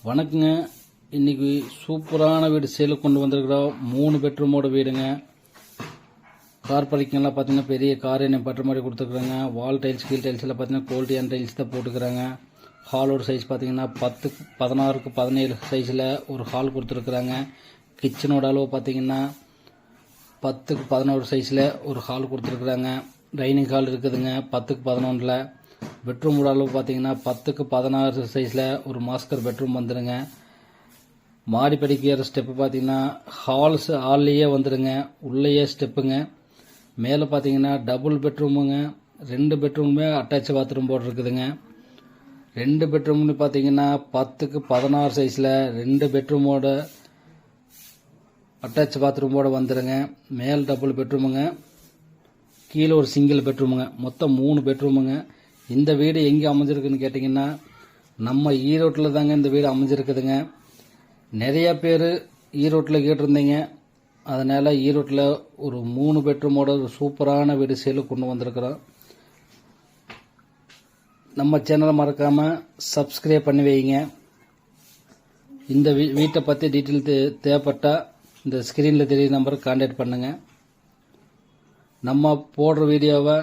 வணக்கங்க. இன்னைக்கு சூப்பரான வீடு சேலுக்கு கொண்டு வந்திருக்கிறோம். 3 பெட்ரூமோட வீடுங்க. கார் பார்க்கிங்லாம் பார்த்தீங்கன்னா பெரிய கார் என்ன பற்ற மாதிரி கொடுத்துருக்குறாங்க. வால் டைல்ஸ் கீழ் டைல்ஸ் எல்லாம் பார்த்தீங்கன்னா குவாலிட்டியான டைல்ஸ் தான் போட்டுக்கிறாங்க. ஹாலோட சைஸ் பார்த்தீங்கன்னா 16க்கு 17 சைஸில் ஒரு ஹால் கொடுத்துருக்குறாங்க. கிச்சனோட அளவு பார்த்தீங்கன்னா 10க்கு 11 சைஸில் ஒரு ஹால் கொடுத்துருக்குறாங்க. டைனிங் ஹால் இருக்குதுங்க 10க்கு 11. பெட்ரூமோட அளவு பார்த்தீங்கன்னா 10க்கு 16 சைஸில் ஒரு மாஸ்டர் பெட்ரூம் வந்துடுங்க. மாடிப்படிக்கு ஏற ஸ்டெப்பு பார்த்தீங்கன்னா ஹால்லையே வந்துடுங்க. உள்ளேயே ஸ்டெப்புங்க. மேலே பார்த்தீங்கன்னா டபுள் பெட்ரூமுங்க. 2 பெட்ரூமுமே அட்டாச் பாத்ரூம் போர்டு இருக்குதுங்க. 2 பெட்ரூம்னு பார்த்தீங்கன்னா 10க்கு 16 சைஸில் 2 பெட்ரூமோட அட்டாச் பாத்ரூமோட வந்துடுங்க. மேல் டபுள் பெட்ரூமுங்க, கீழே ஒரு சிங்கிள் பெட்ரூமுங்க. மொத்தம் 3 பெட்ரூமுங்க. இந்த வீடு எங்கே அமைஞ்சிருக்குன்னு கேட்டிங்கன்னா நம்ம ஈரோட்டில் தாங்க இந்த வீடு அமைஞ்சிருக்குதுங்க. நிறைய பேர் ஈரோட்டில் கேட்டிருந்தீங்க. அதனால் ஈரோட்டில் ஒரு 3 பெட்ரூமோட ஒரு சூப்பரான வீடு சேலுக்கு கொண்டு வந்திருக்கிறோம். நம்ம சேனலை மறக்காமல் சப்ஸ்கிரைப் பண்ணி வைங்க. இந்த வீட்டை பற்றி டீட்டெயில் தேவைப்பட்டால் இந்த ஸ்க்ரீனில் தெரிய நம்பருக்கு கான்டாக்ட் பண்ணுங்கள். நம்ம போடுற வீடியோவை